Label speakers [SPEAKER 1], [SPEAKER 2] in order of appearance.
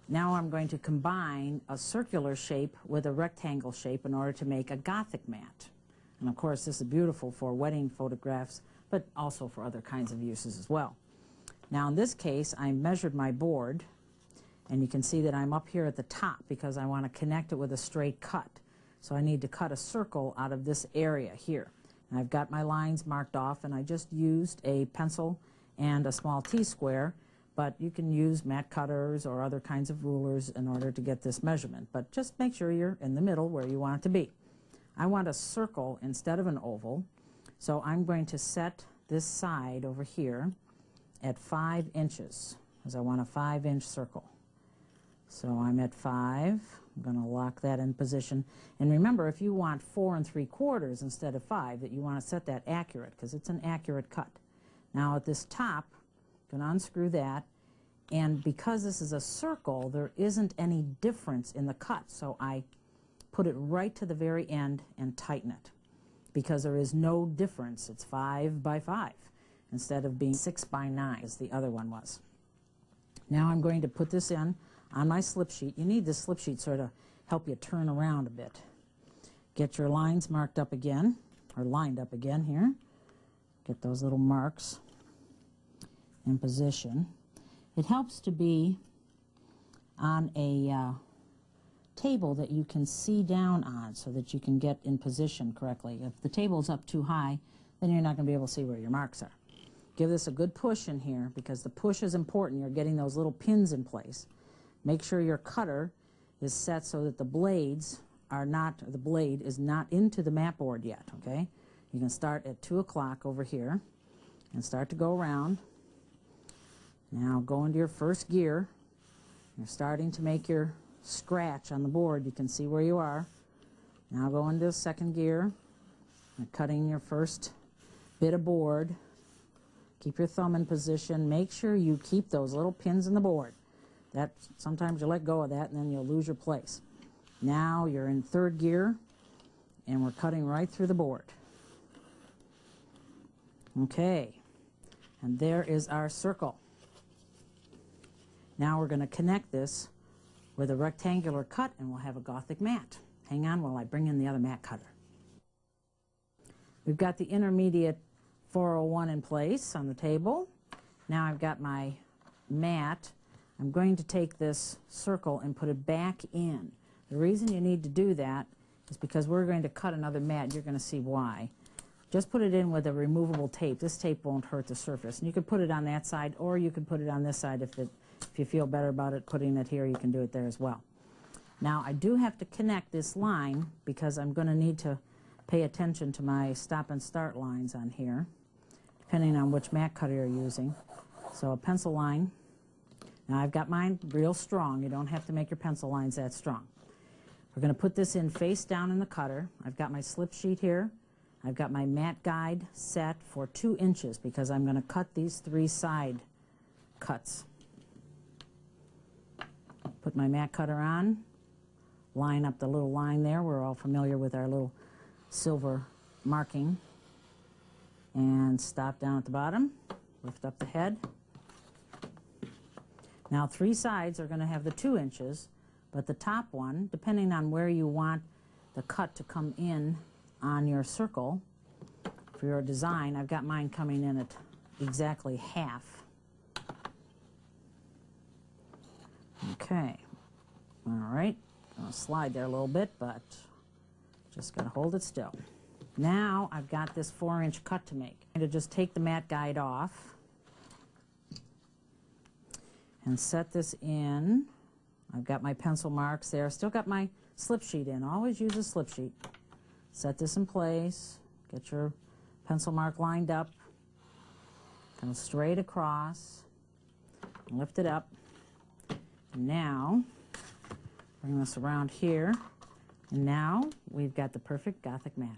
[SPEAKER 1] Now I'm going to combine a circular shape with a rectangle shape in order to make a Gothic mat. And of course this is beautiful for wedding photographs, but also for other kinds of uses as well. Now in this case I measured my board, and you can see that I'm up here at the top because I want to connect it with a straight cut. So I need to cut a circle out of this area here. And I've got my lines marked off, and I just used a pencil and a small T-square. But you can use mat cutters or other kinds of rulers in order to get this measurement. But just make sure you're in the middle where you want it to be. I want a circle instead of an oval, so I'm going to set this side over here at 5 inches, because I want a 5-inch circle. So I'm at 5. I'm going to lock that in position. And remember, if you want 4 3/4 instead of 5, that you want to set that accurate, because it's an accurate cut. Now at this top, I'm going to unscrew that, and because this is a circle, there isn't any difference in the cut, so I put it right to the very end and tighten it, because there is no difference. It's 5 by 5 instead of being 6 by 9 as the other one was. Now I'm going to put this in on my slip sheet. You need this slip sheet sort of help you turn around a bit. Get your lines marked up again, or lined up again here. Get those little marks in position. It helps to be on a table that you can see down on so that you can get in position correctly. If the table's up too high, then you're not going to be able to see where your marks are. Give this a good push in here, because the push is important. You're getting those little pins in place. Make sure your cutter is set so that the blades are not, the blade is not into the mat board yet, okay? You can start at 2 o'clock over here and start to go around. Now go into your first gear. You're starting to make your scratch on the board. You can see where you are. Now go into the second gear. You're cutting your first bit of board. Keep your thumb in position. Make sure you keep those little pins in the board. That sometimes you let go of that and then you'll lose your place. Now you're in third gear, and we're cutting right through the board. Okay, and there is our circle. Now we're going to connect this with a rectangular cut, and we'll have a Gothic mat. Hang on while I bring in the other mat cutter. We've got the intermediate 401 in place on the table. Now I've got my mat. I'm going to take this circle and put it back in. The reason you need to do that is because we're going to cut another mat. You're going to see why. Just put it in with a removable tape. This tape won't hurt the surface. And you could put it on that side, or you could put it on this side if you feel better about it putting it here. You can do it there as well. Now I do have to connect this line because I'm going to need to pay attention to my stop and start lines on here, depending on which mat cutter you're using. So a pencil line. Now I've got mine real strong. You don't have to make your pencil lines that strong. We're going to put this in face down in the cutter. I've got my slip sheet here. I've got my mat guide set for 2 inches because I'm going to cut these 3 side cuts. Put my mat cutter on, line up the little line there. We're all familiar with our little silver marking. And stop down at the bottom, lift up the head. Now 3 sides are going to have the 2 inches, but the top one, depending on where you want the cut to come in on your circle for your design, I've got mine coming in at exactly half. Okay, all right, I'll slide there a little bit, but just got to hold it still. Now I've got this 4-inch cut to make. I'm going to just take the mat guide off and set this in. I've got my pencil marks there. Still got my slip sheet in. Always use a slip sheet. Set this in place. Get your pencil mark lined up. Go straight across. Lift it up. Now, bring this around here. And now we've got the perfect Gothic mat.